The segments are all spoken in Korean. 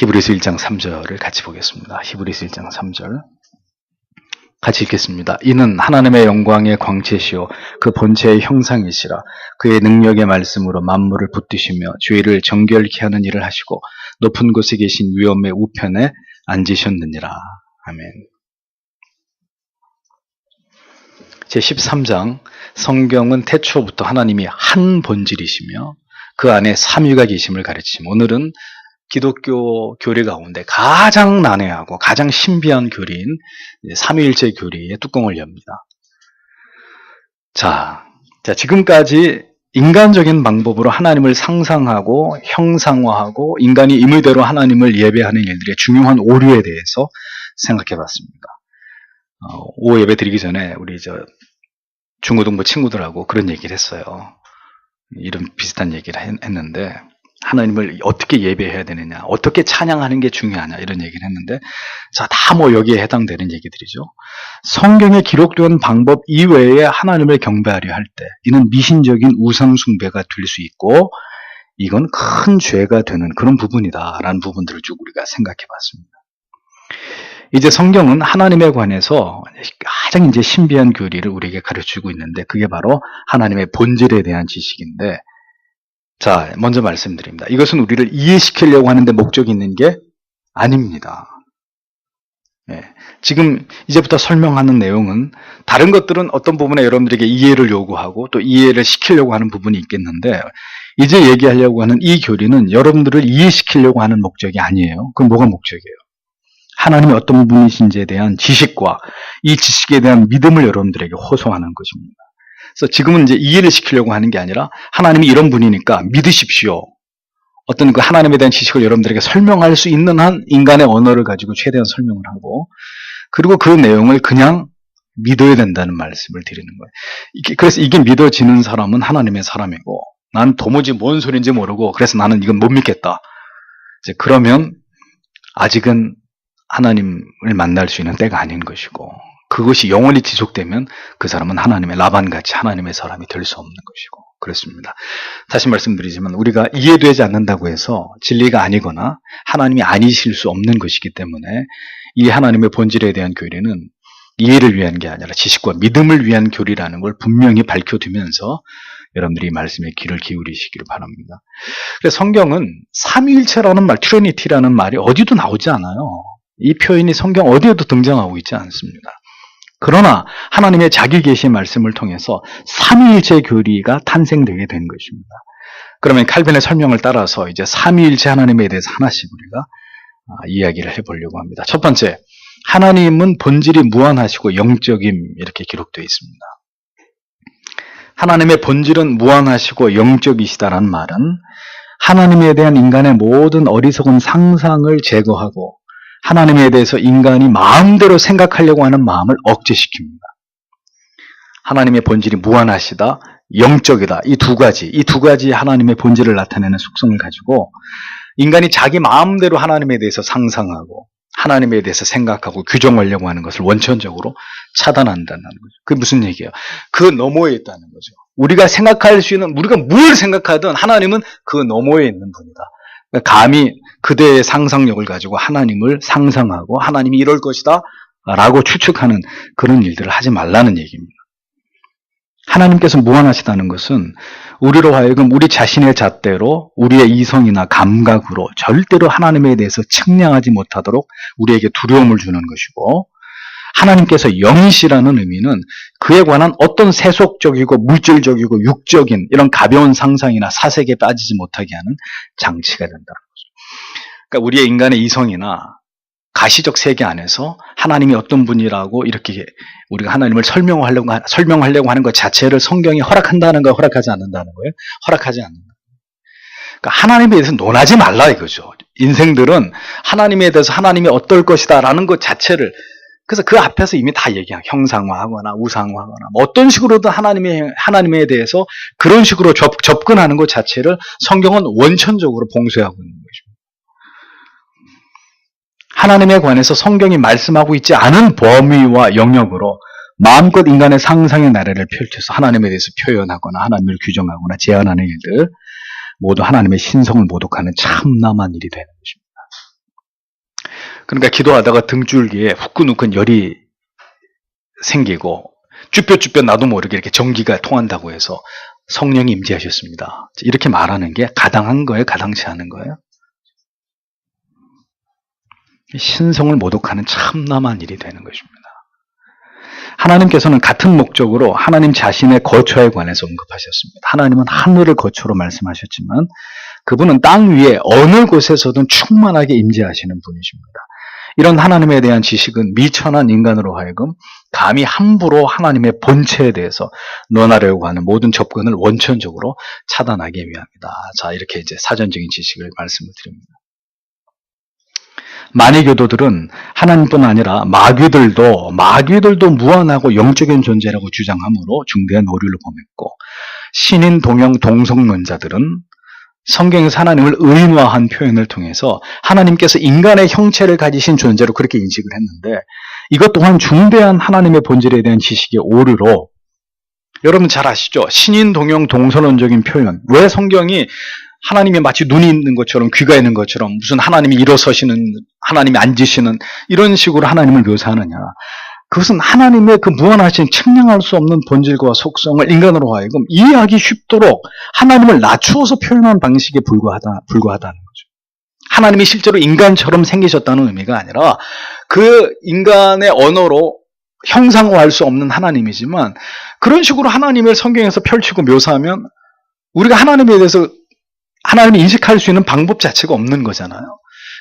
히브리서 1장 3절을 같이 보겠습니다. 히브리서 1장 3절 같이 읽겠습니다. 이는 하나님의 영광의 광채시요 그 본체의 형상이시라. 그의 능력의 말씀으로 만물을 붙드시며 죄를 정결케 하는 일을 하시고 높은 곳에 계신 위엄의 우편에 앉으셨느니라. 아멘. 제13장 성경은 태초부터 하나님이 한 본질이시며 그 안에 삼위가 계심을 가르치며 오늘은 기독교 교리 가운데 가장 난해하고 가장 신비한 교리인 삼위일체 교리의 뚜껑을 엽니다. 자, 지금까지 인간적인 방법으로 하나님을 상상하고 형상화하고 인간이 임의대로 하나님을 예배하는 일들의 중요한 오류에 대해서 생각해 봤습니다. 오후 예배 드리기 전에 우리 중고등부 친구들하고 그런 얘기를 했어요. 이런 비슷한 얘기를 했는데 하나님을 어떻게 예배해야 되느냐, 어떻게 찬양하는 게 중요하냐 이런 얘기를 했는데 자, 다 여기에 해당되는 얘기들이죠. 성경에 기록된 방법 이외에 하나님을 경배하려 할 때 이는 미신적인 우상 숭배가 될 수 있고 이건 큰 죄가 되는 그런 부분이다라는 부분들을 쭉 우리가 생각해 봤습니다. 이제 성경은 하나님에 관해서 가장 이제 신비한 교리를 우리에게 가르치고 있는데 그게 바로 하나님의 본질에 대한 지식인데 자, 먼저 말씀드립니다. 이것은 우리를 이해시키려고 하는데 목적이 있는 게 아닙니다. 지금 이제부터 설명하는 내용은 다른 것들은 어떤 부분에 여러분들에게 이해를 요구하고 또 이해를 시키려고 하는 부분이 있겠는데 이제 얘기하려고 하는 이 교리는 여러분들을 이해시키려고 하는 목적이 아니에요. 그럼 뭐가 목적이에요? 하나님이 어떤 분이신지에 대한 지식과 이 지식에 대한 믿음을 여러분들에게 호소하는 것입니다. 그래서 지금은 이제 이해를 시키려고 하는 게 아니라 하나님이 이런 분이니까 믿으십시오. 어떤 그 하나님에 대한 지식을 여러분들에게 설명할 수 있는 한 인간의 언어를 가지고 최대한 설명을 하고 그리고 그 내용을 그냥 믿어야 된다는 말씀을 드리는 거예요. 그래서 이게 믿어지는 사람은 하나님의 사람이고 난 도무지 뭔 소리인지 모르고 그래서 나는 이건 못 믿겠다. 이제 그러면 아직은 하나님을 만날 수 있는 때가 아닌 것이고 그것이 영원히 지속되면 그 사람은 하나님의 라반같이 하나님의 사람이 될 수 없는 것이고 그렇습니다. 다시 말씀드리지만 우리가 이해되지 않는다고 해서 진리가 아니거나 하나님이 아니실 수 없는 것이기 때문에 이 하나님의 본질에 대한 교리는 이해를 위한 게 아니라 지식과 믿음을 위한 교리라는 걸 분명히 밝혀두면서 여러분들이 이 말씀에 귀를 기울이시기를 바랍니다. 그래서 성경은 삼위일체라는 말, 트리니티라는 말이 어디도 나오지 않아요. 이 표현이 성경 어디에도 등장하고 있지 않습니다. 그러나 하나님의 자기 계시의 말씀을 통해서 삼위일체 교리가 탄생되게 된 것입니다. 그러면 칼빈의 설명을 따라서 이제 삼위일체 하나님에 대해서 하나씩 우리가 이야기를 해보려고 합니다. 첫 번째, 하나님은 본질이 무한하시고 영적임 이렇게 기록되어 있습니다. 하나님의 본질은 무한하시고 영적이시다라는 말은 하나님에 대한 인간의 모든 어리석은 상상을 제거하고 하나님에 대해서 인간이 마음대로 생각하려고 하는 마음을 억제시킵니다. 하나님의 본질이 무한하시다, 영적이다. 이 두 가지 하나님의 본질을 나타내는 속성을 가지고 인간이 자기 마음대로 하나님에 대해서 상상하고 하나님에 대해서 생각하고 규정하려고 하는 것을 원천적으로 차단한다는 거죠. 그게 무슨 얘기예요? 그 너머에 있다는 거죠. 우리가 생각할 수 있는, 우리가 뭘 생각하든 하나님은 그 너머에 있는 분이다. 감히 그대의 상상력을 가지고 하나님을 상상하고 하나님이 이럴 것이다 라고 추측하는 그런 일들을 하지 말라는 얘기입니다. 하나님께서 무한하시다는 것은 우리로 하여금 우리 자신의 잣대로 우리의 이성이나 감각으로 절대로 하나님에 대해서 측량하지 못하도록 우리에게 두려움을 주는 것이고 하나님께서 영이시라는 의미는 그에 관한 어떤 세속적이고 물질적이고 육적인 이런 가벼운 상상이나 사색에 빠지지 못하게 하는 장치가 된다는 거죠. 그러니까 우리의 인간의 이성이나 가시적 세계 안에서 하나님이 어떤 분이라고 이렇게 우리가 하나님을 설명하려고 하는 것 자체를 성경이 허락한다는 거예요? 허락하지 않는다는 거예요? 허락하지 않는다. 그러니까 하나님에 대해서 논하지 말라 이거죠. 인생들은 하나님에 대해서 하나님이 어떨 것이다 라는 것 자체를 그래서 그 앞에서 이미 다 얘기하고 형상화하거나 우상화하거나 뭐 어떤 식으로든 하나님에 대해서 그런 식으로 접근하는 것 자체를 성경은 원천적으로 봉쇄하고 있는 것입니다. 하나님에 관해서 성경이 말씀하고 있지 않은 범위와 영역으로 마음껏 인간의 상상의 나래를 펼쳐서 하나님에 대해서 표현하거나 하나님을 규정하거나 제안하는 일들 모두 하나님의 신성을 모독하는 참남한 일이 되는 것입니다. 그러니까 기도하다가 등줄기에 후끈후끈 열이 생기고 쭈뼛쭈뼛 나도 모르게 이렇게 전기가 통한다고 해서 성령이 임재하셨습니다. 이렇게 말하는 게 가당한 거예요? 가당치 않은 거예요? 신성을 모독하는 참담한 일이 되는 것입니다. 하나님께서는 같은 목적으로 하나님 자신의 거처에 관해서 언급하셨습니다. 하나님은 하늘을 거처로 말씀하셨지만 그분은 땅 위에 어느 곳에서든 충만하게 임재하시는 분이십니다. 이런 하나님에 대한 지식은 미천한 인간으로 하여금 감히 함부로 하나님의 본체에 대해서 논하려고 하는 모든 접근을 원천적으로 차단하기 위함이다. 자, 이렇게 이제 사전적인 지식을 말씀을 드립니다. 만이교도들은 하나님뿐 아니라 마귀들도 무한하고 영적인 존재라고 주장함으로 중대한 오류를 범했고, 신인 동형 동성론자들은 성경에서 하나님을 의인화한 표현을 통해서 하나님께서 인간의 형체를 가지신 존재로 그렇게 인식을 했는데, 이것 또한 중대한 하나님의 본질에 대한 지식의 오류로, 여러분 잘 아시죠? 신인 동형 동성론적인 표현, 왜 성경이 하나님이 마치 눈이 있는 것처럼 귀가 있는 것처럼 무슨 하나님이 일어서시는, 하나님이 앉으시는 이런 식으로 하나님을 묘사하느냐. 그것은 하나님의 그 무한하신 측량할 수 없는 본질과 속성을 인간으로 하여금 이해하기 쉽도록 하나님을 낮추어서 표현한 방식에 불과하다는 거죠. 하나님이 실제로 인간처럼 생기셨다는 의미가 아니라 그 인간의 언어로 형상화할 수 없는 하나님이지만, 그런 식으로 하나님을 성경에서 펼치고 묘사하면 우리가 하나님에 대해서 하나님을 인식할 수 있는 방법 자체가 없는 거잖아요.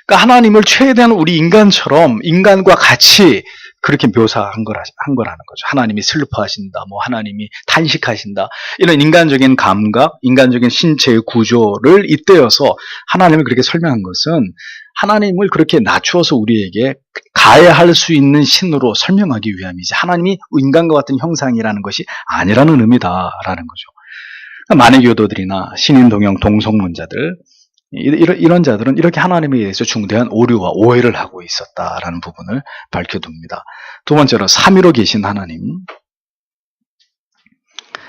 그러니까 하나님을 최대한 우리 인간처럼 인간과 같이 그렇게 묘사한 거라는 거죠. 하나님이 슬퍼하신다, 하나님이 탄식하신다, 이런 인간적인 감각, 인간적인 신체의 구조를 잇대어서 하나님을 그렇게 설명한 것은 하나님을 그렇게 낮추어서 우리에게 가해할 수 있는 신으로 설명하기 위함이지, 하나님이 인간과 같은 형상이라는 것이 아니라는 의미다라는 거죠. 만해교도들이나 신인동형 동성론자들, 이런 자들은 이렇게 하나님에 대해서 중대한 오류와 오해를 하고 있었다라는 부분을 밝혀둡니다. 두 번째로 삼위로 계신 하나님.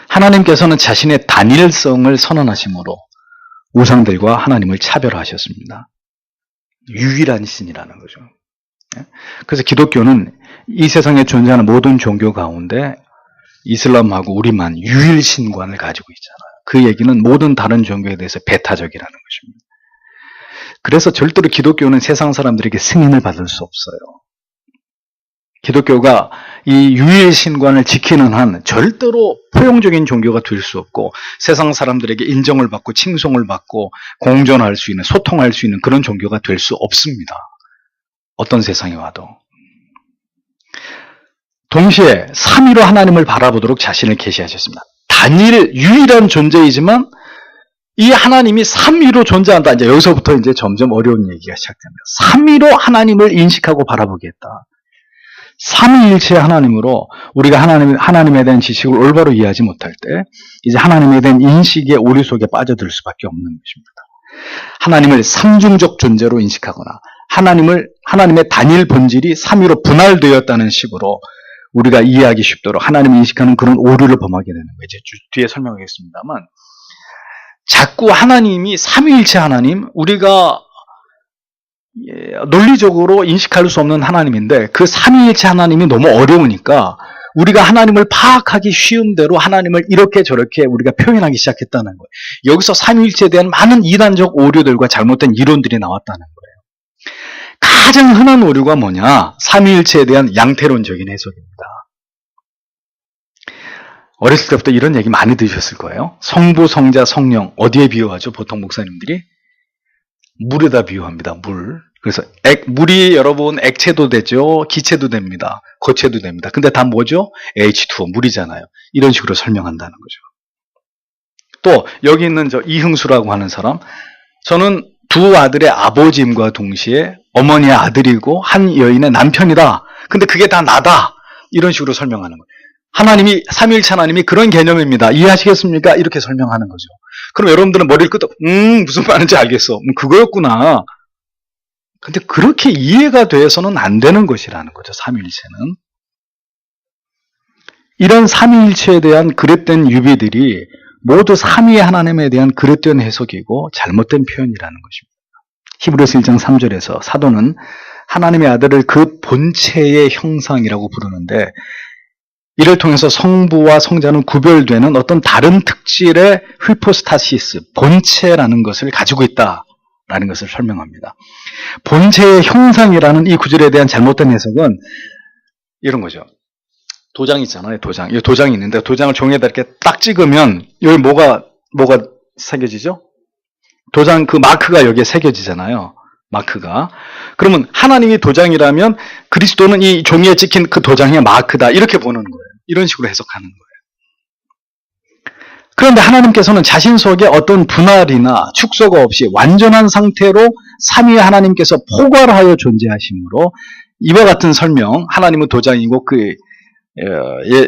하나님께서는 자신의 단일성을 선언하심으로 우상들과 하나님을 차별하셨습니다. 유일한 신이라는 거죠. 그래서 기독교는 이 세상에 존재하는 모든 종교 가운데 이슬람하고 우리만 유일신관을 가지고 있잖아요. 그 얘기는 모든 다른 종교에 대해서 배타적이라는 것입니다. 그래서 절대로 기독교는 세상 사람들에게 승인을 받을 수 없어요. 기독교가 이 유일신관을 지키는 한 절대로 포용적인 종교가 될 수 없고, 세상 사람들에게 인정을 받고 칭송을 받고 공존할 수 있는, 소통할 수 있는 그런 종교가 될 수 없습니다. 어떤 세상이 와도. 동시에 삼위로 하나님을 바라보도록 자신을 계시하셨습니다. 유일한 존재이지만 이 하나님이 삼위로 존재한다. 이제 여기서부터 이제 점점 어려운 얘기가 시작됩니다. 삼위로 하나님을 인식하고 바라보게 했다. 삼위일체의 하나님으로 우리가 하나님에 대한 지식을 올바로 이해하지 못할 때 이제 하나님에 대한 인식의 오류 속에 빠져들 수밖에 없는 것입니다. 하나님을 삼중적 존재로 인식하거나 하나님의 단일 본질이 삼위로 분할되었다는 식으로 우리가 이해하기 쉽도록 하나님을 인식하는 그런 오류를 범하게 되는 거예요. 이제 뒤에 설명하겠습니다만, 자꾸 하나님이 삼위일체 하나님, 우리가 논리적으로 인식할 수 없는 하나님인데 그 삼위일체 하나님이 너무 어려우니까 우리가 하나님을 파악하기 쉬운 대로 하나님을 이렇게 저렇게 우리가 표현하기 시작했다는 거예요. 여기서 삼위일체에 대한 많은 이단적 오류들과 잘못된 이론들이 나왔다는 거예요. 가장 흔한 오류가 뭐냐? 삼위일체에 대한 양태론적인 해석입니다. 어렸을 때부터 이런 얘기 많이 들으셨을 거예요. 성부, 성자, 성령 어디에 비유하죠? 보통 목사님들이 물에다 비유합니다. 물. 그래서 물이 여러분 액체도 되죠, 기체도 됩니다, 고체도 됩니다. 근데 다 뭐죠? H2O, 물이잖아요. 이런 식으로 설명한다는 거죠. 또 여기 있는 저 이흥수라고 하는 사람, 저는 두 아들의 아버지임과 동시에 어머니의 아들이고 한 여인의 남편이다. 근데 그게 다 나다. 이런 식으로 설명하는 거예요. 하나님이, 삼위일체 하나님이 그런 개념입니다. 이해하시겠습니까? 이렇게 설명하는 거죠. 그럼 여러분들은 머리를 끄덕, 무슨 말인지 알겠어. 그거였구나. 근데 그렇게 이해가 돼서는 안 되는 것이라는 거죠, 삼위일체는. 이런 삼위일체에 대한 그릇된 유비들이 모두 삼위의 하나님에 대한 그릇된 해석이고 잘못된 표현이라는 것입니다. 히브리서 1장 3절에서 사도는 하나님의 아들을 그 본체의 형상이라고 부르는데, 이를 통해서 성부와 성자는 구별되는 어떤 다른 특질의 휘포스타시스, 본체라는 것을 가지고 있다라는 것을 설명합니다. 본체의 형상이라는 이 구절에 대한 잘못된 해석은 이런 거죠. 도장 있잖아요, 도장. 이 도장이 있는데, 도장을 종이에다 이렇게 딱 찍으면, 여기 뭐가 새겨지죠? 도장, 그 마크가 여기에 새겨지잖아요. 마크가. 그러면 하나님이 도장이라면 그리스도는 이 종이에 찍힌 그 도장의 마크다. 이렇게 보는 거예요. 이런 식으로 해석하는 거예요. 그런데 하나님께서는 자신 속에 어떤 분할이나 축소가 없이 완전한 상태로 삼위의 하나님께서 포괄하여 존재하시므로 이와 같은 설명, 하나님은 도장이고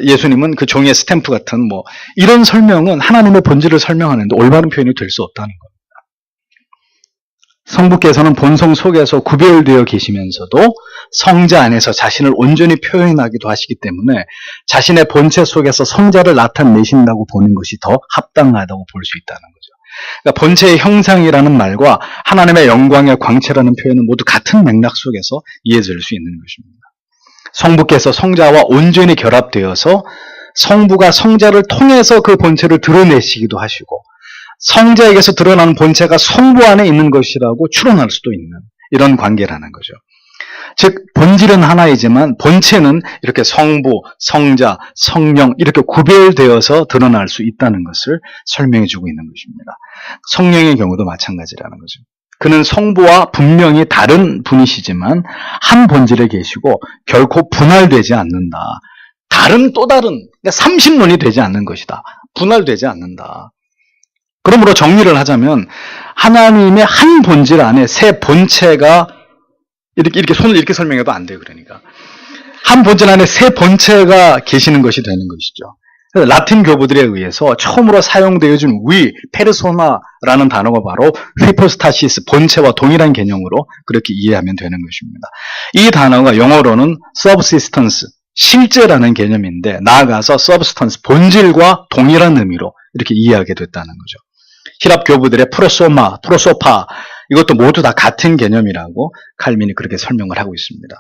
예수님은 그 종이의 스탬프 같은 이런 설명은 하나님의 본질을 설명하는데 올바른 표현이 될 수 없다는 겁니다. 성부께서는 본성 속에서 구별되어 계시면서도 성자 안에서 자신을 온전히 표현하기도 하시기 때문에 자신의 본체 속에서 성자를 나타내신다고 보는 것이 더 합당하다고 볼 수 있다는 거죠. 그러니까 본체의 형상이라는 말과 하나님의 영광의 광채라는 표현은 모두 같은 맥락 속에서 이해될 수 있는 것입니다. 성부께서 성자와 온전히 결합되어서 성부가 성자를 통해서 그 본체를 드러내시기도 하시고, 성자에게서 드러나는 본체가 성부 안에 있는 것이라고 추론할 수도 있는 이런 관계라는 거죠. 즉 본질은 하나이지만 본체는 이렇게 성부, 성자, 성령 이렇게 구별되어서 드러날 수 있다는 것을 설명해 주고 있는 것입니다. 성령의 경우도 마찬가지라는 거죠. 그는 성부와 분명히 다른 분이시지만 한 본질에 계시고 결코 분할되지 않는다. 또 다른, 그러니까 삼신론이 되지 않는 것이다. 분할되지 않는다. 그러므로 정리를 하자면 하나님의 한 본질 안에 세 본체가 이렇게 손을 이렇게 설명해도 안 돼요. 그러니까 한 본질 안에 세 본체가 계시는 것이 되는 것이죠. 그래서 라틴 교부들에 의해서 처음으로 사용되어진 페르소나라는 단어가 바로 휘포스타시스, 본체와 동일한 개념으로 그렇게 이해하면 되는 것입니다. 이 단어가 영어로는 subsistence, 실제라는 개념인데 나아가서 substance, 본질과 동일한 의미로 이렇게 이해하게 됐다는 거죠. 히랍 교부들의 프로소파 이것도 모두 다 같은 개념이라고 칼빈이 그렇게 설명을 하고 있습니다.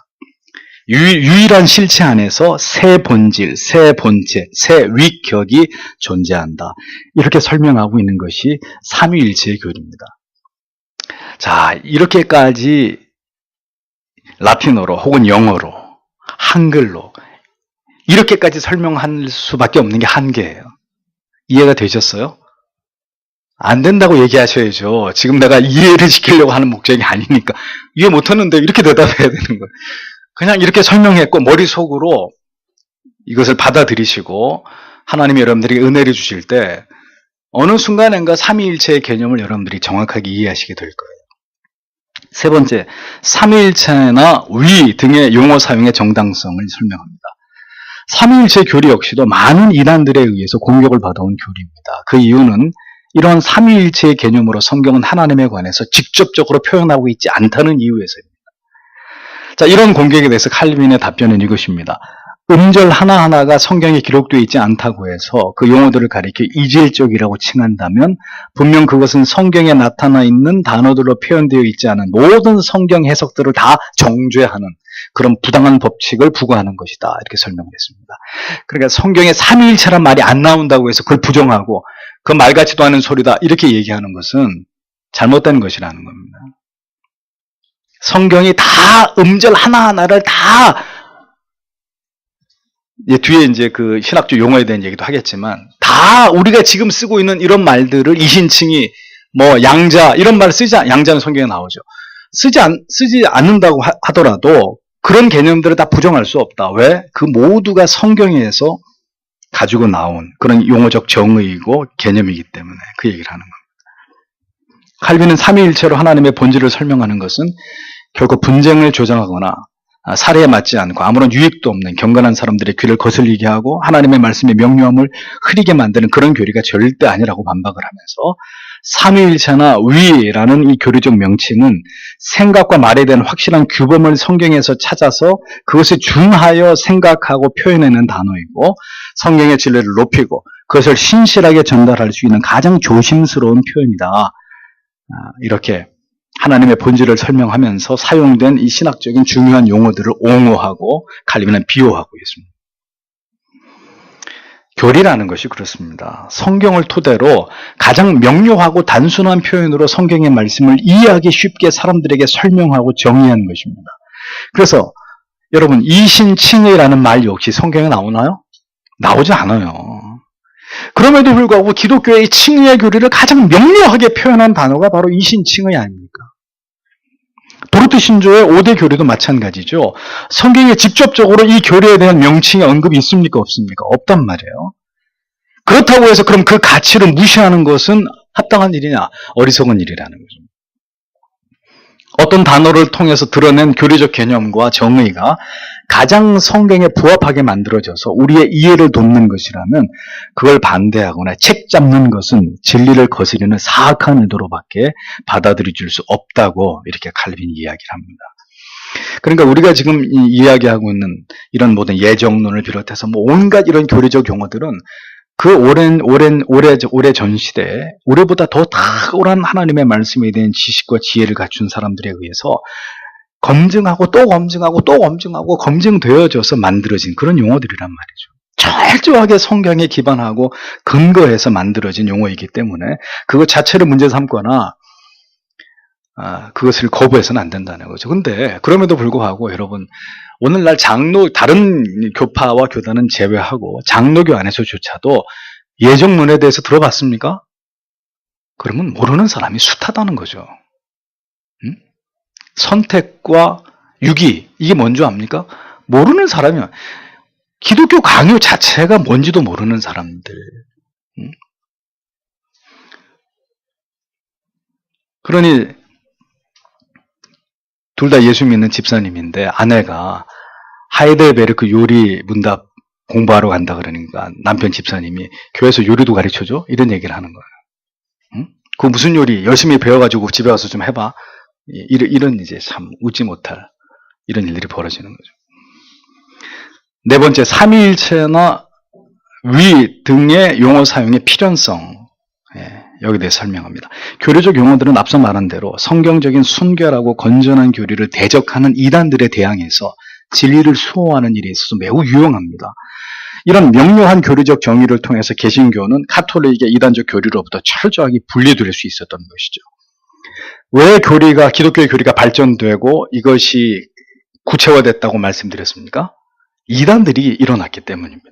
유일한 실체 안에서 세 본질, 세 본체, 세 위격이 존재한다. 이렇게 설명하고 있는 것이 삼위일체의 교리입니다. 자, 이렇게까지 라틴어로 혹은 영어로, 한글로 이렇게까지 설명할 수밖에 없는 게 한계예요. 이해가 되셨어요? 안 된다고 얘기하셔야죠. 지금 내가 이해를 시키려고 하는 목적이 아니니까. 이해 못하는데 이렇게 대답해야 되는 거예요. 그냥 이렇게 설명했고 머릿속으로 이것을 받아들이시고 하나님이 여러분들에게 은혜를 주실 때 어느 순간인가 삼위일체의 개념을 여러분들이 정확하게 이해하시게 될 거예요. 세 번째, 삼위일체나 위 등의 용어 사용의 정당성을 설명합니다. 삼위일체 교리 역시도 많은 이단들에 의해서 공격을 받아온 교리입니다. 그 이유는 이런 삼위일체의 개념으로 성경은 하나님에 관해서 직접적으로 표현하고 있지 않다는 이유에서입니다. 자, 이런 공격에 대해서 칼빈의 답변은 이것입니다. 음절 하나하나가 성경에 기록되어 있지 않다고 해서 그 용어들을 가리켜 이질적이라고 칭한다면 분명 그것은 성경에 나타나 있는 단어들로 표현되어 있지 않은 모든 성경 해석들을 다 정죄하는 그런 부당한 법칙을 부과하는 것이다. 이렇게 설명했습니다. 그러니까 성경에 삼위일체란 말이 안 나온다고 해서 그걸 부정하고 그 말 같지도 않은 소리다 이렇게 얘기하는 것은 잘못된 것이라는 겁니다. 성경이 다 음절 하나하나를 다 뒤에 이제 그 신학적 용어에 대한 얘기도 하겠지만 다 우리가 지금 쓰고 있는 이런 말들을 이신칭의 양자 이런 말 양자는 성경에 나오죠. 쓰지 않는다고 하더라도 그런 개념들을 다 부정할 수 없다. 왜? 그 모두가 성경에서 가지고 나온 그런 용어적 정의이고 개념이기 때문에 그 얘기를 하는 겁니다. 칼빈은 삼위일체로 하나님의 본질을 설명하는 것은 결코 분쟁을 조장하거나 사례에 맞지 않고 아무런 유익도 없는 경건한 사람들의 귀를 거슬리게 하고 하나님의 말씀의 명료함을 흐리게 만드는 그런 교리가 절대 아니라고 반박을 하면서 삼위일체나 위라는 이 교리적 명칭은 생각과 말에 대한 확실한 규범을 성경에서 찾아서 그것을 준하여 생각하고 표현해낸 단어이고 성경의 진리를 높이고 그것을 신실하게 전달할 수 있는 가장 조심스러운 표현이다. 이렇게 하나님의 본질을 설명하면서 사용된 이 신학적인 중요한 용어들을 옹호하고 칼빈은 비호하고 있습니다. 교리라는 것이 그렇습니다. 성경을 토대로 가장 명료하고 단순한 표현으로 성경의 말씀을 이해하기 쉽게 사람들에게 설명하고 정의한 것입니다. 그래서 여러분, 이신칭의라는 말 역시 성경에 나오나요? 나오지 않아요. 그럼에도 불구하고 기독교의 칭의의 교리를 가장 명료하게 표현한 단어가 바로 이신칭의 아닙니까? 도르트 신조의 5대 교리도 마찬가지죠. 성경에 직접적으로 이 교리에 대한 명칭의 언급이 있습니까? 없습니까? 없단 말이에요. 그렇다고 해서 그럼 그 가치를 무시하는 것은 합당한 일이냐? 어리석은 일이라는 거죠. 어떤 단어를 통해서 드러낸 교리적 개념과 정의가 가장 성경에 부합하게 만들어져서 우리의 이해를 돕는 것이라면 그걸 반대하거나 책 잡는 것은 진리를 거스르는 사악한 의도로밖에 받아들여질 수 없다고 이렇게 칼빈이 이야기를 합니다. 그러니까 우리가 지금 이야기하고 있는 이런 모든 예정론을 비롯해서 온갖 이런 교리적 용어들은 그 오래 전 시대에 우리보다 더 탁월한 하나님의 말씀에 대한 지식과 지혜를 갖춘 사람들에 의해서 검증하고 또 검증하고 또 검증하고 검증되어져서 만들어진 그런 용어들이란 말이죠. 철저하게 성경에 기반하고 근거해서 만들어진 용어이기 때문에 그것 자체를 문제 삼거나 그것을 거부해서는 안 된다는 거죠. 근데 그럼에도 불구하고 여러분, 오늘날 다른 교파와 교단은 제외하고 장로교 안에서조차도 예정론에 대해서 들어봤습니까? 그러면 모르는 사람이 숱하다는 거죠. 선택과 유기, 이게 뭔지 압니까? 모르는 사람이면 기독교 강요 자체가 뭔지도 모르는 사람들. 그러니 둘 다 예수 믿는 집사님인데 아내가 하이델베르크 요리 문답 공부하러 간다 그러니까 남편 집사님이 교회에서 요리도 가르쳐줘? 이런 얘기를 하는 거예요. 그 무슨 요리 열심히 배워가지고 집에 와서 좀 해봐. 이런 이제 참 웃지 못할 이런 일들이 벌어지는 거죠. 네 번째, 삼위일체나 위 등의 용어 사용의 필연성. 여기에 대해 설명합니다. 교리적 용어들은 앞서 말한 대로 성경적인 순결하고 건전한 교리를 대적하는 이단들에 대항해서 진리를 수호하는 일에 있어서 매우 유용합니다. 이런 명료한 교리적 정의를 통해서 개신교는 가톨릭의 이단적 교리로부터 철저하게 분리될 수 있었던 것이죠. 왜 기독교의 교리가 발전되고 이것이 구체화됐다고 말씀드렸습니까? 이단들이 일어났기 때문입니다.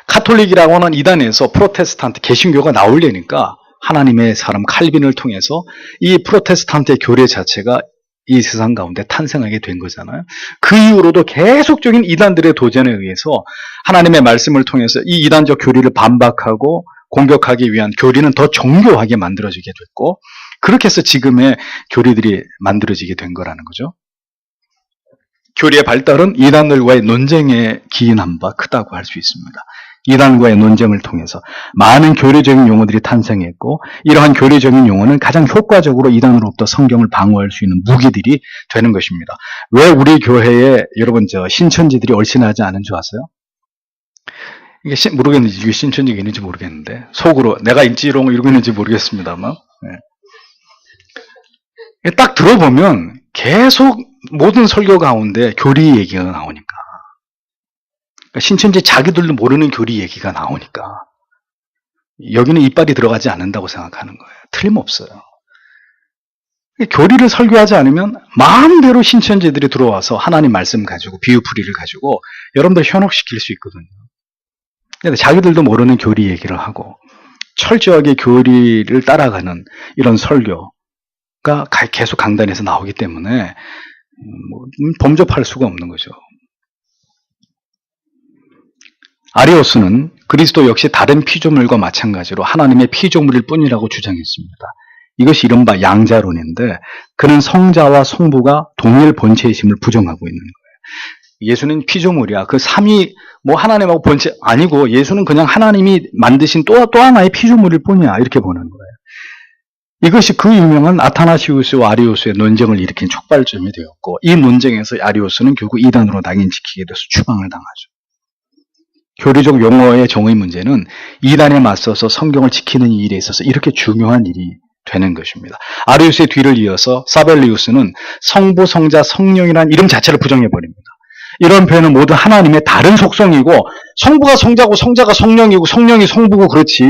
카톨릭이라고 하는 이단에서 프로테스탄트 개신교가 나오려니까 하나님의 사람 칼빈을 통해서 이 프로테스탄트의 교리 자체가 이 세상 가운데 탄생하게 된 거잖아요. 그 이후로도 계속적인 이단들의 도전에 의해서 하나님의 말씀을 통해서 이 이단적 교리를 반박하고 공격하기 위한 교리는 더 정교하게 만들어지게 됐고, 그렇게 해서 지금의 교리들이 만들어지게 된 거라는 거죠. 교리의 발달은 이단들과의 논쟁에 기인한 바 크다고 할 수 있습니다. 이단과의 논쟁을 통해서 많은 교리적인 용어들이 탄생했고, 이러한 교리적인 용어는 가장 효과적으로 이단으로부터 성경을 방어할 수 있는 무기들이 되는 것입니다. 왜 우리 교회에 여러분 신천지들이 얼씬하지 않은 줄 아세요? 이게 모르겠는지, 이게 신천지가 있는지 모르겠는데 속으로 내가 인지롱을 이러고 있는지 모르겠습니다만, 딱 들어보면 계속 모든 설교 가운데 교리 얘기가 나오니까, 신천지 자기들도 모르는 교리 얘기가 나오니까 여기는 이빨이 들어가지 않는다고 생각하는 거예요. 틀림없어요. 교리를 설교하지 않으면 마음대로 신천지들이 들어와서 하나님 말씀 가지고 비유풀이를 가지고 여러분들 현혹시킬 수 있거든요. 근데 자기들도 모르는 교리 얘기를 하고 철저하게 교리를 따라가는 이런 설교가 계속 강단에서 나오기 때문에 범접할 수가 없는 거죠. 아리오스는 그리스도 역시 다른 피조물과 마찬가지로 하나님의 피조물일 뿐이라고 주장했습니다. 이것이 이른바 양자론인데, 그는 성자와 성부가 동일 본체이심을 부정하고 있는 거예요. 예수는 피조물이야. 그 삼위 하나님하고 본체 아니고 예수는 그냥 하나님이 만드신 또 하나의 피조물일 뿐이야, 이렇게 보는 거예요. 이것이 그 유명한 아타나시우스와 아리오스의 논쟁을 일으킨 촉발점이 되었고, 이 논쟁에서 아리오스는 결국 이단으로 낙인찍히게 돼서 추방을 당하죠. 교리적 용어의 정의 문제는 이단에 맞서서 성경을 지키는 일에 있어서 이렇게 중요한 일이 되는 것입니다. 아리우스의 뒤를 이어서 사벨리우스는 성부, 성자, 성령이라는 이름 자체를 부정해버립니다. 이런 표현은 모두 하나님의 다른 속성이고 성부가 성자고 성자가 성령이고 성령이 성부고 그렇지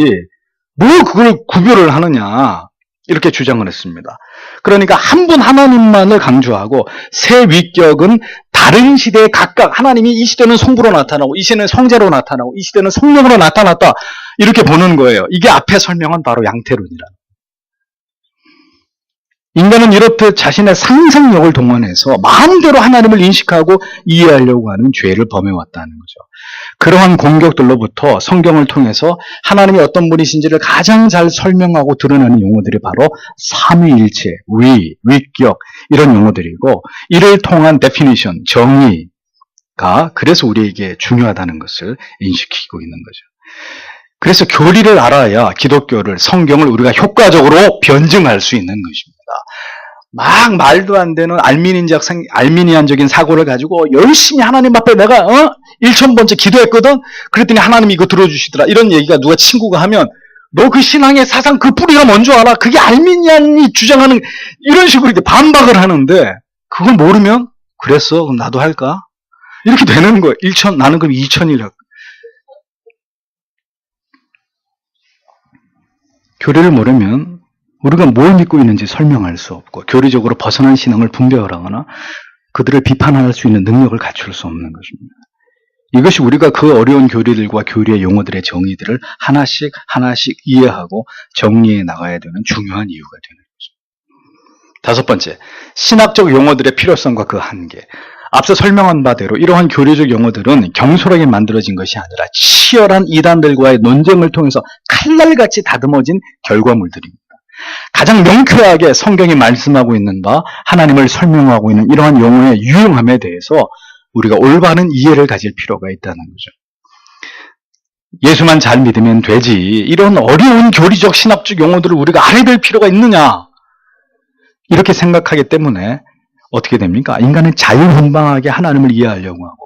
뭐 그걸 구별을 하느냐 이렇게 주장을 했습니다. 그러니까 한 분 하나님만을 강조하고 세 위격은 다른 시대에 각각 하나님이 이 시대는 성부로 나타나고 이 시대는 성자로 나타나고 이 시대는 성령으로 나타났다 이렇게 보는 거예요. 이게 앞에 설명한 바로 양태론이라. 인간은 이렇듯 자신의 상상력을 동원해서 마음대로 하나님을 인식하고 이해하려고 하는 죄를 범해왔다는 거죠. 그러한 공격들로부터 성경을 통해서 하나님이 어떤 분이신지를 가장 잘 설명하고 드러내는 용어들이 바로 삼위일체, 위격 이런 용어들이고 이를 통한 데피니션, 정의가 그래서 우리에게 중요하다는 것을 인식시키고 있는 거죠. 그래서 교리를 알아야 기독교를, 성경을 우리가 효과적으로 변증할 수 있는 것입니다. 막 말도 안 되는 알미니안적인 사고를 가지고 열심히 하나님 앞에 내가 1000번째 기도했거든? 그랬더니 하나님이 이거 들어주시더라. 이런 얘기가 누가 친구가 하면 너 그 신앙의 사상 그 뿌리가 뭔지 알아? 그게 알미니안이 주장하는 이런 식으로 이렇게 반박을 하는데 그걸 모르면 그랬어? 그럼 나도 할까? 이렇게 되는 거예요. 나는 그럼 2000이라고. 교리를 모르면 우리가 뭘 믿고 있는지 설명할 수 없고 교리적으로 벗어난 신앙을 분별하거나 그들을 비판할 수 있는 능력을 갖출 수 없는 것입니다. 이것이 우리가 그 어려운 교리들과 교리의 용어들의 정의들을 하나씩 이해하고 정리해 나가야 되는 중요한 이유가 되는 거죠. 다섯 번째, 신학적 용어들의 필요성과 그 한계. 앞서 설명한 바대로 이러한 교리적 용어들은 경솔하게 만들어진 것이 아니라 치열한 이단들과의 논쟁을 통해서 칼날같이 다듬어진 결과물들입니다. 가장 명쾌하게 성경이 말씀하고 있는 바 하나님을 설명하고 있는 이러한 용어의 유용함에 대해서 우리가 올바른 이해를 가질 필요가 있다는 거죠. 예수만 잘 믿으면 되지 이런 어려운 교리적 신학적 용어들을 우리가 알아야 될 필요가 있느냐 이렇게 생각하기 때문에 어떻게 됩니까? 인간은 자유분방하게 하나님을 이해하려고 하고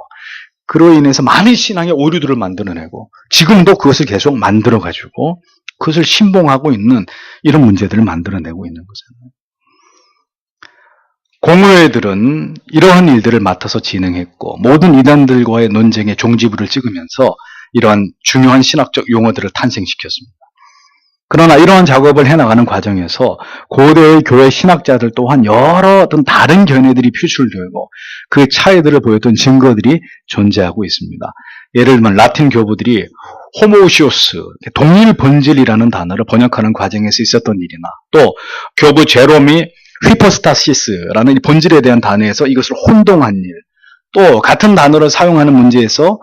그로 인해서 많은 신앙의 오류들을 만들어내고 지금도 그것을 계속 만들어가지고 그것을 신봉하고 있는 이런 문제들을 만들어내고 있는 거잖아요. 공회들은 이러한 일들을 맡아서 진행했고 모든 이단들과의 논쟁에 종지부를 찍으면서 이러한 중요한 신학적 용어들을 탄생시켰습니다. 그러나 이러한 작업을 해나가는 과정에서 고대의 교회 신학자들 또한 여러 어떤 다른 견해들이 표출되고 그 차이들을 보였던 증거들이 존재하고 있습니다. 예를 들면 라틴 교부들이 호모시오스, 동일 본질이라는 단어를 번역하는 과정에서 있었던 일이나 또 교부 제롬이 휘퍼스타시스라는 본질에 대한 단어에서 이것을 혼동한 일, 또 같은 단어를 사용하는 문제에서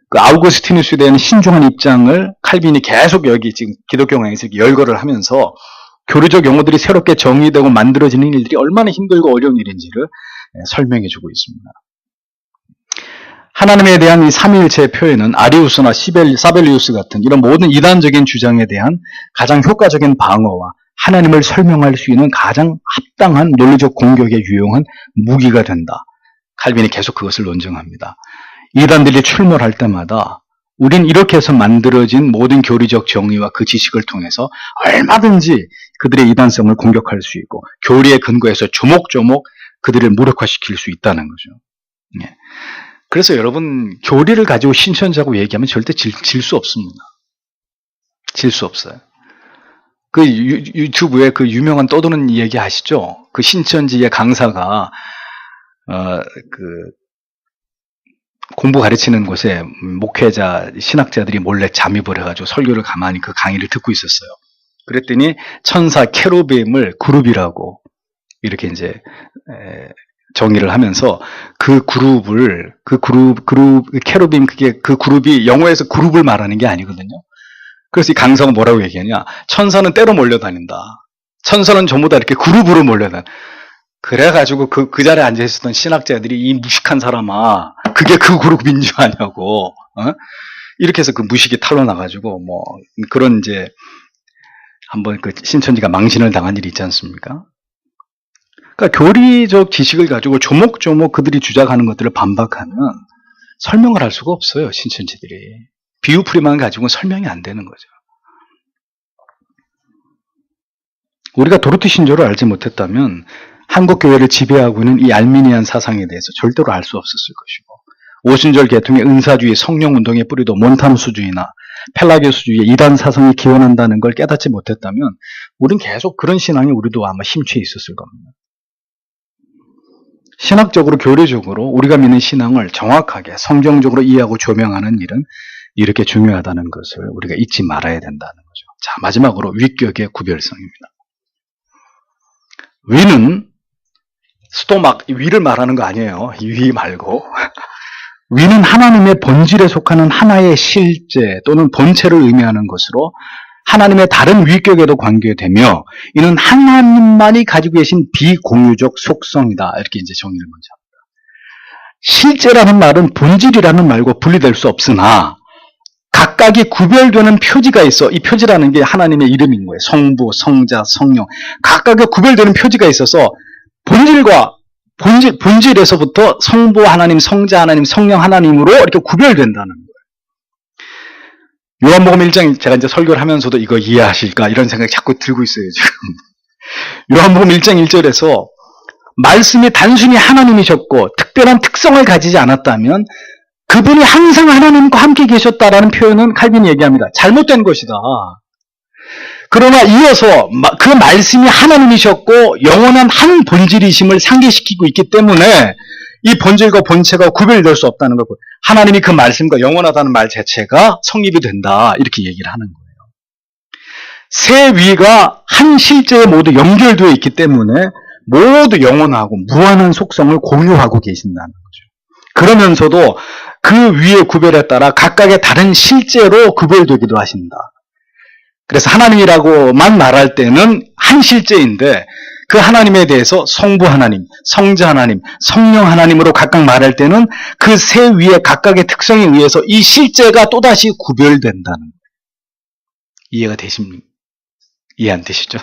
그 아우구스티누스에 대한 신중한 입장을 칼빈이 계속 여기 지금 기독교강에서 열거를 하면서 교리적 용어들이 새롭게 정의되고 만들어지는 일들이 얼마나 힘들고 어려운 일인지를 설명해주고 있습니다. 하나님에 대한 이 삼위일체의 표현은 아리우스나 사벨리우스 같은 이런 모든 이단적인 주장에 대한 가장 효과적인 방어와 하나님을 설명할 수 있는 가장 합당한 논리적 공격에 유용한 무기가 된다. 칼빈이 계속 그것을 논증합니다. 이단들이 출몰할 때마다 우린 이렇게 해서 만들어진 모든 교리적 정의와 그 지식을 통해서 얼마든지 그들의 이단성을 공격할 수 있고 교리의 근거에서 조목조목 그들을 무력화시킬 수 있다는 거죠. 예. 그래서 여러분 교리를 가지고 신천지하고 얘기하면 절대 질 수 없습니다. 질 수 없어요. 그 유튜브에 그 유명한 떠도는 얘기 아시죠? 그 신천지의 강사가 공부 가르치는 곳에 목회자, 신학자들이 몰래 잠입을 해가지고 설교를 가만히 그 강의를 듣고 있었어요. 그랬더니 천사 케루빔을 그룹이라고 이렇게 이제 정의를 하면서 그 케루빔 그 그룹이 영어에서 그룹을 말하는 게 아니거든요. 그래서 이 강사가 뭐라고 얘기하냐? 천사는 때로 몰려다닌다. 천사는 전부 다 이렇게 그룹으로 몰려다닌다. 그래가지고 그 자리에 앉아있었던 신학자들이 이 무식한 사람아, 그게 그 그룹인 줄 아냐고, 이렇게 해서 그 무식이 탄로나가지고, 그런 이제, 한번 그 신천지가 망신을 당한 일이 있지 않습니까? 그러니까 교리적 지식을 가지고 조목조목 그들이 주장하는 것들을 반박하면 설명을 할 수가 없어요, 신천지들이. 비유풀이만 가지고는 설명이 안 되는 거죠. 우리가 도르트 신조를 알지 못했다면 한국 교회를 지배하고 있는 이 알미니안 사상에 대해서 절대로 알 수 없었을 것이고, 오순절 계통의 은사주의 성령 운동의 뿌리도 몬타누스주의나 펠라기오스주의의 이단 사상이 기원한다는 걸 깨닫지 못했다면 우린 계속 그런 신앙에 우리도 아마 심취해 있었을 겁니다. 신학적으로 교리적으로 우리가 믿는 신앙을 정확하게 성경적으로 이해하고 조명하는 일은 이렇게 중요하다는 것을 우리가 잊지 말아야 된다는 거죠. 자, 마지막으로 위격의 구별성입니다. 위는 스토막, 위를 말하는 거 아니에요. 위 말고. 위는 하나님의 본질에 속하는 하나의 실제 또는 본체를 의미하는 것으로 하나님의 다른 위격에도 관계되며, 이는 하나님만이 가지고 계신 비공유적 속성이다. 이렇게 이제 정의를 먼저 합니다. 실제라는 말은 본질이라는 말과 분리될 수 없으나 각각이 구별되는 표지가 있어. 이 표지라는 게 하나님의 이름인 거예요. 성부, 성자, 성령. 각각의 구별되는 표지가 있어서 본질에서부터 성부 하나님, 성자 하나님, 성령 하나님으로 이렇게 구별된다는 거예요. 요한복음 1장, 제가 이제 설교를 하면서도 이거 이해하실까 이런 생각이 자꾸 들고 있어요, 지금. 요한복음 1장 1절에서 말씀이 단순히 하나님이셨고 특별한 특성을 가지지 않았다면 그분이 항상 하나님과 함께 계셨다라는 표현은 칼빈이 얘기합니다. 잘못된 것이다. 그러나 이어서 그 말씀이 하나님이셨고 영원한 한 본질이심을 상기시키고 있기 때문에 이 본질과 본체가 구별될 수 없다는 거고, 하나님이 그 말씀과 영원하다는 말 자체가 성립이 된다, 이렇게 얘기를 하는 거예요. 세 위가 한 실제에 모두 연결되어 있기 때문에 모두 영원하고 무한한 속성을 공유하고 계신다는 거죠. 그러면서도 그 위의 구별에 따라 각각의 다른 실제로 구별되기도 하신다. 그래서 하나님이라고만 말할 때는 한 실제인데 그 하나님에 대해서 성부 하나님, 성자 하나님, 성령 하나님으로 각각 말할 때는 그 세 위의 각각의 특성에 의해서 이 실제가 또다시 구별된다는 거예요. 이해가 되십니까? 이해 안 되시죠?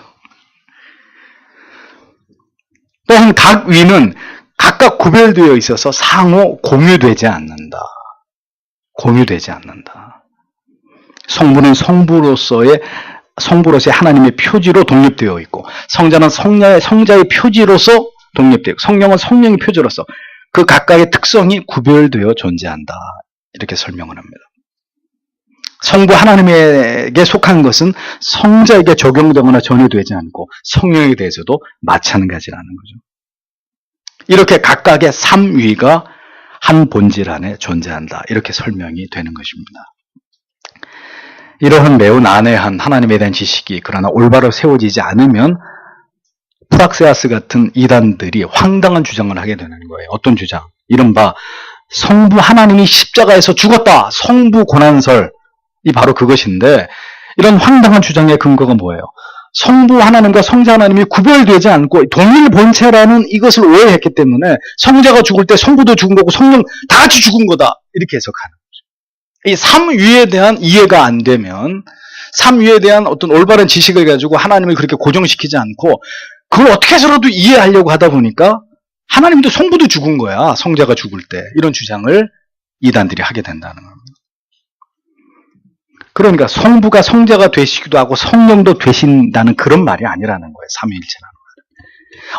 또한 각 위는 각각 구별되어 있어서 상호 공유되지 않는다. 공유되지 않는다. 성부는 성부로서의 하나님의 표지로 독립되어 있고, 성자는 성자의 표지로서 독립되어 있고, 성령은 성령의 표지로서 그 각각의 특성이 구별되어 존재한다. 이렇게 설명을 합니다. 성부 하나님에게 속한 것은 성자에게 적용되거나 전해되지 않고 성령에 대해서도 마찬가지라는 거죠. 이렇게 각각의 삼위가 한 본질 안에 존재한다. 이렇게 설명이 되는 것입니다. 이러한 매우 난해한 하나님에 대한 지식이 그러나 올바로 세워지지 않으면 프락세아스 같은 이단들이 황당한 주장을 하게 되는 거예요. 어떤 주장? 이른바 성부 하나님이 십자가에서 죽었다. 성부 고난설이 바로 그것인데, 이런 황당한 주장의 근거가 뭐예요? 성부 하나님과 성자 하나님이 구별되지 않고 동일 본체라는 이것을 오해했기 때문에 성자가 죽을 때 성부도 죽은 거고 성령 다 같이 죽은 거다. 이렇게 해석하는 거죠. 이 삼위에 대한 이해가 안 되면, 삼위에 대한 어떤 올바른 지식을 가지고 하나님을 그렇게 고정시키지 않고 그걸 어떻게 해서라도 이해하려고 하다 보니까 하나님도 성부도 죽은 거야, 성자가 죽을 때. 이런 주장을 이단들이 하게 된다는 겁니다. 그러니까 성부가 성자가 되시기도 하고 성령도 되신다는 그런 말이 아니라는 거예요. 삼위일체라는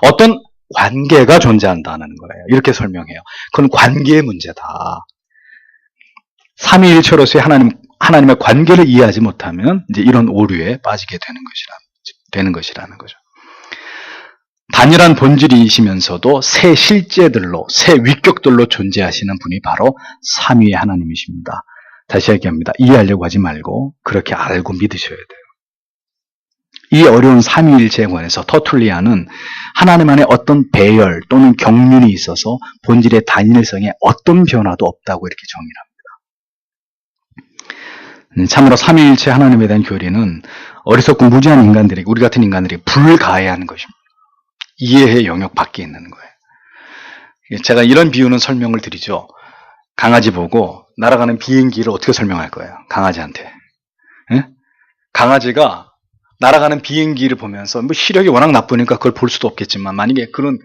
말은. 어떤 관계가 존재한다는 거예요. 이렇게 설명해요. 그건 관계의 문제다. 삼위일체로서의 하나님의 관계를 이해하지 못하면 이제 이런 오류에 빠지게 되는 것이라는 거죠. 단일한 본질이시면서도 새 실제들로, 새 위격들로 존재하시는 분이 바로 삼위의 하나님이십니다. 다시 얘기합니다. 이해하려고 하지 말고 그렇게 알고 믿으셔야 돼요. 이 어려운 삼위일체에 관해서 터툴리안은 하나님 안에 어떤 배열 또는 경륜이 있어서 본질의 단일성에 어떤 변화도 없다고 이렇게 정의를 합니다. 참으로 삼위일체 하나님에 대한 교리는 어리석고 무지한 인간들이, 우리 같은 인간들이 불가해하는 것입니다. 이해의 영역 밖에 있는 거예요. 제가 이런 비유는 설명을 드리죠. 강아지 보고 날아가는 비행기를 어떻게 설명할 거예요? 강아지한테. 예? 강아지가 날아가는 비행기를 보면서 뭐 시력이 워낙 나쁘니까 그걸 볼 수도 없겠지만, 만약에 그런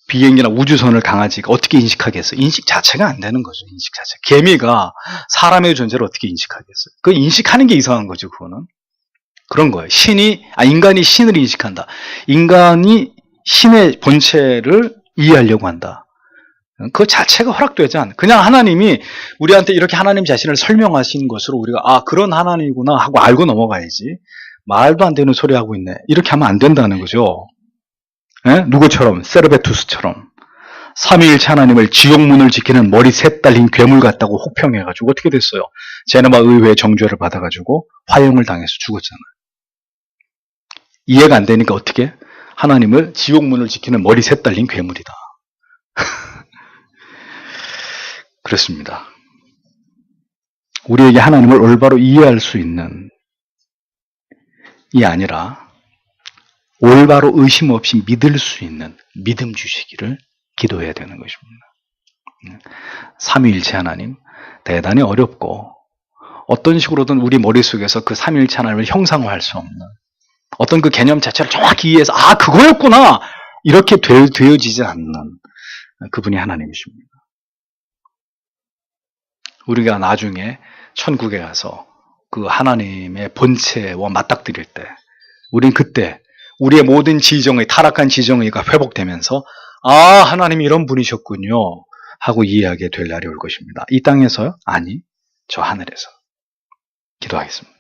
비행기나 우주선을 강아지가 어떻게 인식하겠어요? 인식 자체가 안 되는 거죠. 인식 자체. 개미가 사람의 존재를 어떻게 인식하겠어요? 그 인식하는 게 이상한 거죠. 그거는. 그런 거예요. 인간이 신을 인식한다. 인간이 신의 본체를 이해하려고 한다. 그 자체가 허락되지 않아. 그냥 하나님이 우리한테 이렇게 하나님 자신을 설명하신 것으로 우리가 그런 하나님이구나 하고 알고 넘어가야지. 말도 안 되는 소리 하고 있네. 이렇게 하면 안 된다는 거죠. 예? 누구처럼? 세르베투스처럼. 삼위일체 하나님을 지옥문을 지키는 머리 셋 달린 괴물 같다고 혹평해가지고 어떻게 됐어요? 제네바 의회의 정죄를 받아가지고 화형을 당해서 죽었잖아요. 이해가 안 되니까 어떻게? 하나님을 지옥문을 지키는 머리 셋 달린 괴물이다. 그렇습니다. 우리에게 하나님을 올바로 이해할 수 있는 이 아니라 올바로 의심 없이 믿을 수 있는 믿음 주시기를 기도해야 되는 것입니다. 삼위일체 하나님 대단히 어렵고 어떤 식으로든 우리 머릿속에서 그 삼위일체 하나님을 형상화할 수 없는 어떤 그 개념 자체를 정확히 이해해서 그거였구나 이렇게 되어지지 않는 그분이 하나님이십니다. 우리가 나중에 천국에 가서 그 하나님의 본체와 맞닥뜨릴 때 우린 그때 우리의 모든 타락한 지정의가 회복되면서 하나님이 이런 분이셨군요 하고 이해하게 될 날이 올 것입니다. 이 땅에서요? 아니, 저 하늘에서. 기도하겠습니다.